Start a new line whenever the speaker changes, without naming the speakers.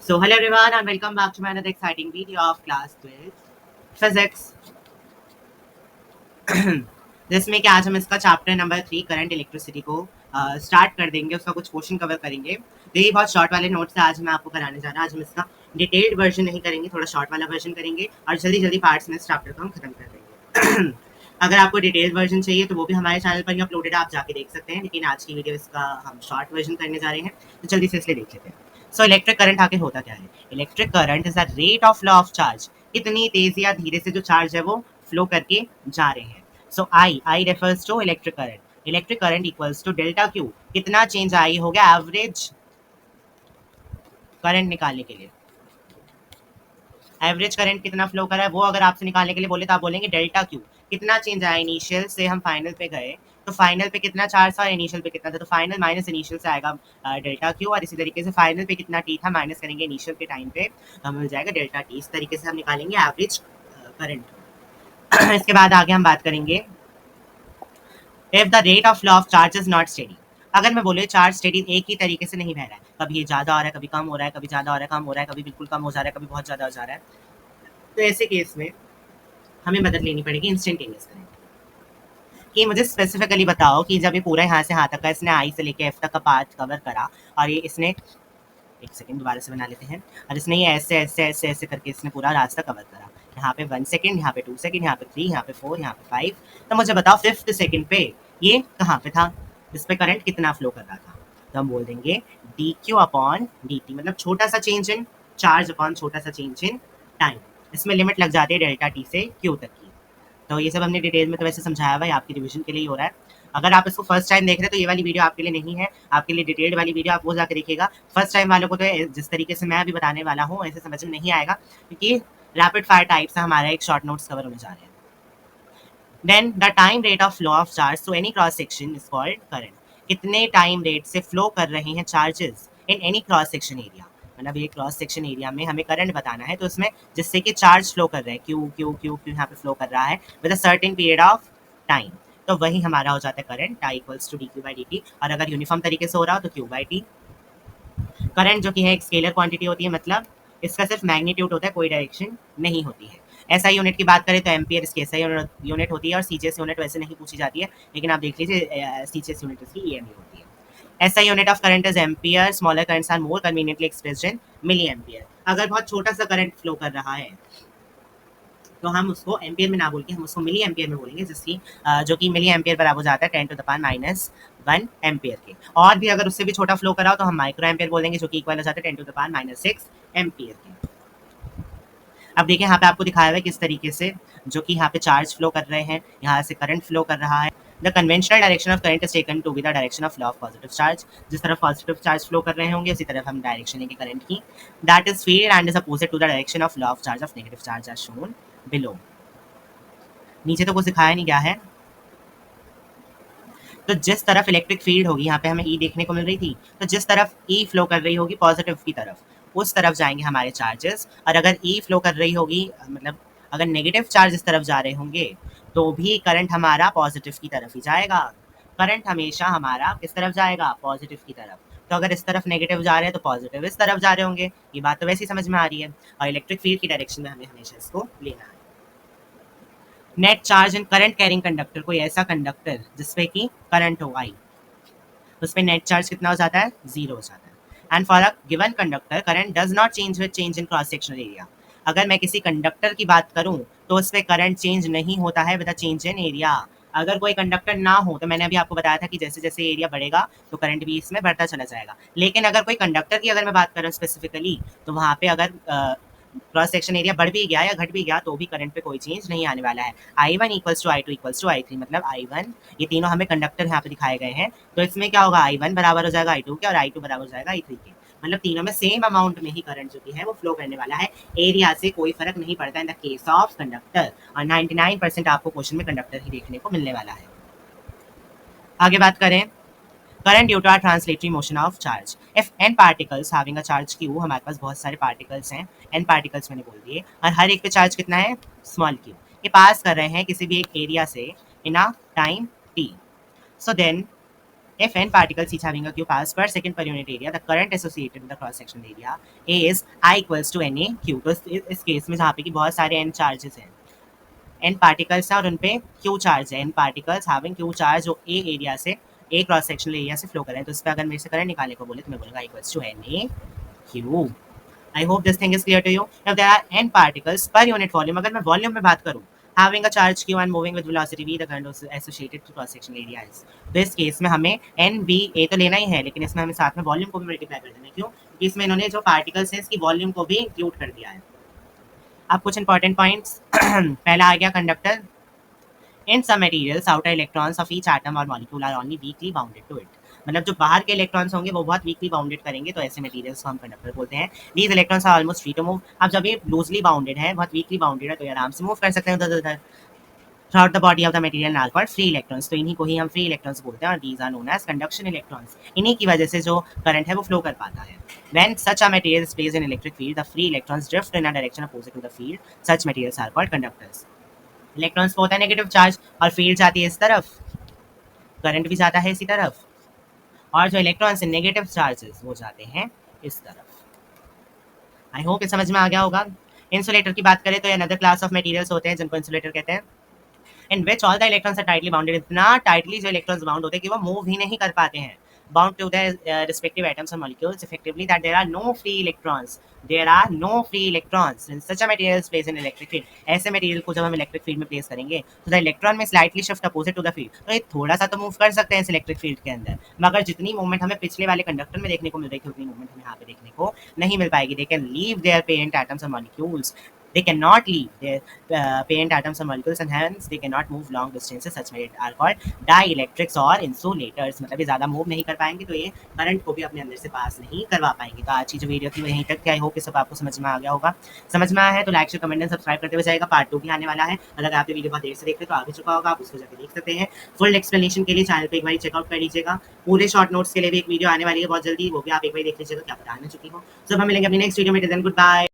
So hello everyone and welcome back to my another exciting video of class 12 physics. जिसमें कि आज हम इसका चैप्टर नंबर 3 करंट इलेक्ट्रिसिटी को स्टार्ट कर देंगे, उसका कुछ क्वेश्चन कवर करेंगे। तो ये बहुत शॉर्ट वाले नोट्स आज मैं आपको कराने जा रहा हूँ। आज हम इसका डिटेल्ड वर्जन नहीं करेंगे, थोड़ा शॉर्ट वाला वर्जन करेंगे और जल्दी जल्दी पार्ट्स में इस चैप्टर को हम खत्म कर देंगे। अगर आपको डिटेल वर्जन चाहिए तो वो भी हमारे चैनल पर ही अपलोडेड, आप जाके देख सकते हैं, लेकिन आज की वीडियो इसका हम शॉर्ट वर्जन करने जा रहे हैं, तो जल्दी से इसलिए देख लेते हैं। सो इलेक्ट्रिक करंट आगे होता क्या है? Electric current is the rate of flow of charge, कितनी तेजी या धीरे से जो चार्ज है वो फ्लो करके जा रहे हैं। So I refers to electric current, electric current equals to delta Q, कितना चेंज आई हो गया एवरेज करंट निकालने के लिए। एवरेज करंट कितना फ्लो कर रहा है वो अगर आपसे निकालने के लिए बोले तो आप बोलेंगे डेल्टा क्यू, कितना चेंज आया इनिशियल से हम फाइनल पे गए, तो फाइनल पे कितना चार्ज था और इनिशियल पे कितना था, तो फाइनल माइनस इनिशियल से आएगा डेल्टा क्यू, और इसी तरीके से फाइनल पे कितना टी था माइनस करेंगे इनिशियल के टाइम पे, हमें मिल जाएगा डेल्टा टी। इस तरीके से हम निकालेंगे एवरेज करंट। इसके बाद आगे हम बात करेंगे if the rate of flow of charge is not steady. अगर मैं बोले चार्ज स्टेडी एक ही तरीके से नहीं बह रहा है, कभी ये ज़्यादा हो रहा है, कभी कम हो रहा है, कभी ज़्यादा हो रहा है, कम हो रहा है, कभी बिल्कुल कम हो जा रहा है, कभी बहुत ज़्यादा हो जा रहा है, तो ऐसे केस में हमें मदद लेनी पड़ेगी इंस्टेंटेनियस करंट कि मुझे स्पेसिफिकली बताओ कि जब ये पूरा यहाँ से यहाँ तक का इसने आई से लेके एफ तक का पार्ट कवर करा और ये इसने एक सेकंड दोबारा से बना लेते हैं, और इसने ये ऐसे ऐसे ऐसे ऐसे करके इसने पूरा रास्ता कवर करा, यहाँ पे 1 सेकंड, यहाँ पे 2 सेकंड, यहाँ पे 3, यहाँ पे 4, यहाँ पे 5, तो मुझे बताओ 5th सेकंड पे ये कहाँ पे था, इस पे करंट कितना फ्लो कर रहा था। तो हम बोल देंगे D Q upon D T, मतलब छोटा सा चेंज इन चार्ज अपॉन छोटा सा चेंज इन टाइम। इसमें लिमिट लग जाती है डेल्टा टी से क्यू तक की। तो ये सब हमने डिटेल में तो वैसे समझाया हुआ है, आपकी रिविजन के लिए ही हो रहा है। अगर आप इसको फर्स्ट टाइम देख रहे हैं तो ये वाली वीडियो आपके लिए नहीं है, आपके लिए डिटेल्ड वाली वीडियो आप वो जाकर देखिएगा। फर्स्ट टाइम वालों को तो जिस तरीके से मैं अभी बताने वाला हूँ ऐसे समझ में नहीं आएगा, क्योंकि रैपिड फायर टाइप से हमारा एक शॉर्ट नोट्स कवर होने जा रहे हैं। Then the time rate of flow of charge to any cross section is called current, कितने टाइम रेट से फ्लो कर रहे हैं charges in any cross section area, मतलब ये क्रॉस सेक्शन एरिया में हमें करंट बताना है, तो उसमें जिससे कि चार्ज फ्लो कर रहे हैं क्यू क्यू क्यू क्यू यहाँ पे फ्लो कर रहा है with a certain period of time, तो वही हमारा हो जाता है current, I equals to D Q by D T. और अगर यूनिफॉर्म तरीके से हो रहा हो तो क्यू बाई टी। करंट जो कि है एक स्केलर क्वांटिटी होती है, मतलब इसका सिर्फ मैग्नीट्यूड होता है, कोई डायरेक्शन नहीं होती है। एसआई यूनिट की बात करें तो एम्पियर इसकी एसआई यूनिट होती है, और सीजीएस यूनिट वैसे नहीं पूछी जाती है, लेकिन आप देख लीजिए सीजीएस यूनिट इसकी ईएमयू होती है। SI unit of current is ampere, smaller currents are more conveniently expressed in milliampere. अगर बहुत छोटा सा करंट फ्लो कर रहा है तो हम उसको एम्पियर में ना बोल के हम उसको मिली एम्पियर में बोलेंगे, जिसकी जो कि मिली एम्पियर बराबर हो जाता है 10 टू द पावर -1 एम्पियर के। और भी अगर उससे भी छोटा फ्लो करा हो तो हम माइक्रो एम्पियर बोलेंगे, जो कि इक्वल हो जाता है 10 टू द पावर -6 एम्पियर के। अब देखिए यहाँ पे आपको दिखाया हुआ है किस तरीके से जो कि यहाँ पे चार्ज फ्लो कर रहे हैं, यहाँ से करंट फ्लो कर रहा है। The conventional direction of current is taken to be the direction of flow of positive charge, जिस तरफ पॉजिटिव चार्ज फ्लो कर रहे होंगे उसी तरफ हम डायरेक्शन लेंगे करंट की, that is field and is opposite to the direction of flow of charge of negative charge as shown below. नीचे तो कुछ दिखाया नहीं गया है, तो जिस तरफ इलेक्ट्रिक फील्ड होगी, यहाँ पे हमें ई देखने को मिल रही थी, तो जिस तरफ ई फ्लो कर रही होगी पॉजिटिव की तरफ, उस तरफ जाएंगे हमारे चार्जेस, और अगर ई फ्लो कर रही होगी, मतलब अगर नेगेटिव चार्ज इस तरफ जा रहे होंगे तो भी करंट हमारा पॉजिटिव की तरफ ही जाएगा। करंट हमेशा हमारा किस तरफ जाएगा? पॉजिटिव की तरफ। तो अगर इस तरफ नेगेटिव जा रहे हैं तो पॉजिटिव इस तरफ जा रहे होंगे, ये बात तो वैसे ही समझ में आ रही है, और इलेक्ट्रिक फील्ड की डायरेक्शन में हमें हमेशा इसको लेना है। Net charge in current carrying conductor, कोई ऐसा कंडक्टर जिसपे कि करंट हो आई, उसमें नेट चार्ज कितना हो जाता है? 0 हो जाता है। And for a given conductor current does not change with change in cross sectional area, अगर मैं किसी कंडक्टर की बात करूं तो उस पर करंट चेंज नहीं होता है with a change in area. अगर कोई कंडक्टर ना हो तो मैंने अभी आपको बताया था कि जैसे जैसे एरिया बढ़ेगा तो करंट भी इसमें बढ़ता चला जाएगा, लेकिन अगर कोई कंडक्टर की अगर मैं बात कर रहा हूँ स्पेसिफिकली, तो वहाँ पे अगर क्रॉस सेक्शन एरिया बढ़ भी गया या घट भी गया तो भी करंट पे कोई चेंज नहीं आने वाला है। I1 equals to I2 equals to I3, मतलब I1, ये तीनों हमें कंडक्टर यहाँ पे दिखाए गए हैं, तो इसमें क्या होगा? I1 बराबर हो जाएगा I2 के, और I2 बराबर हो जाएगा I3 के, मतलब तीनों में सेम अमाउंट में ही करंट जो कि है वो फ्लो करने वाला है, एरिया से कोई फर्क नहीं पड़ता in the case of conductor, और 99% आपको क्वेश्चन में कंडक्टर ही देखने को मिलने वाला है। आगे बात करें current due to are translatory motion of charge, if an particles having a charge Q, हमारे पास बहुत सारे पार्टिकल्स हैं, एन पार्टिकल्स मैंने बोल दिए, और हर एक पे चार्ज कितना है? स्मॉल क्यू, ये पास कर रहे हैं किसी भी एक एरिया से in a time T, so then If n particles each having a q pass per second per unit area, the current associated with the cross section area is I equals to na q. तो इस case में जहाँ पे कि बहुत सारे n charges हैं, n particles हैं और उन पे q चार्ज है, n particles having q charge जो a एरिया से a क्रॉस सेक्शनल एरिया से फ्लो कर रहे हैं, तो इस पे अगर मेरे से करंट निकालने को बोले तो मैं बोलूँगा equals to na q. I hope this thing is clear to you. If there are n particles per unit volume, अगर मैं वॉल्यूम में बात करूँ, having a charge q and moving with velocity v, the current associated to cross section area is. तो इस case में हमें n b a तो लेना ही है, लेकिन इसमें हमें साथ में वॉल्यूम को भी मल्टीप्लाई कर देना है. क्यों? क्योंकि इसमें इन्होंने जो पार्टिकल्स हैं इसकी वॉल्यूम को भी इंक्लूड कर दिया है. अब कुछ इंपॉर्टेंट पॉइंट्स. पहला आ गया conductor. In some materials, outer electrons of each atom or molecule are only weakly bounded to it. मतलब जो बाहर के इलेक्ट्रॉन्स होंगे वो बहुत वीकली बाउंडेड करेंगे, तो ऐसे मटेरियल्स को हम कंडक्टर बोलते हैं. These electrons are almost free to move. अब जब ये लूजली बाउंडेड है, बहुत वीकली बाउंडेड है, तो ये आराम से मूव कर सकते हैं उधर उधर throughout the body of the material are called free electrons. तो इन्हीं को ही हम फ्री इलेक्ट्रॉन्स बोलते हैं और these are known as conduction electrons. इन्हीं की वजह से जो करंट है वो फ्लो कर पाता है. When such a material is placed in electric field, the free electrons drift in a direction opposite to the field. Such materials are called conductors. Electrons को होता है नेगेटिव चार्ज और फील्ड जाती है इस तरफ, करंट भी जाता है इसी तरफ, और जो इलेक्ट्रॉन्स नेगेटिव चार्जेस वो जाते हैं इस तरफ. आई होप ये समझ में आ गया होगा. इंसुलेटर की बात करें तो ये अनदर क्लास ऑफ मटेरियल्स होते हैं जिनको इंसुलेटर कहते हैं. In which all the electrons are tightly bounded. इतना टाइटली जो इलेक्ट्रॉन्स बाउंड होते हैं कि वो मूव ही नहीं कर पाते हैं, bound to their respective atoms or molecules effectively, that there are no free electrons. There are no free electrons in such a material placed in electric field. ऐसे मटेरियल को जब हम इलेक्ट्रिक फील्ड में place करेंगे तो the electron में slightly shift opposite to the field, तो ये थोड़ा सा तो मूव कर सकते हैं इस इलेक्ट्रिक फील्ड के अंदर, मगर जितनी मूवमेंट हमें पिछले वाले कंडक्टर में देखने को मिल रही थी उतनी मूवमेंट हमें यहाँ पे देखने को नहीं मिल पाएगी. They can leave their parent atoms और molecules. They cannot leave their parent atoms and molecules, and hence they cannot move long distances. Such materials are called dielectrics or insulators. मतलब ये ज़्यादा मूव नहीं कर पाएंगे, तो ये करंट को भी अपने अंदर से पास नहीं करवा पाएंगे. तो आज की जो वीडियो थी वहीं तक. आई होप कि सब आपको समझ में आ गया होगा. समझ में आया है तो like share comment and subscribe करते हुए जाएगा. पार्ट 2 भी आने वाला है. अगर आप ये वीडियो बहुत देर से देखते तो आ भी चुका होगा, आप उसको जाकर देख सकते हैं. फुल एक्सप्लेनेशन के लिए चैनल पर एक बार चेकआउट कर लीजिएगा. पूरे शॉर्ट नोट्स के लिए भी एक वीडियो आने वाली है बहुत जल्दी, वो भी आप एक बार देख लीजिएगा, क्या पता आने चुकी हो. सब हम मिलेंगे अपनी नेक्स्ट वीडियो में. Good bye.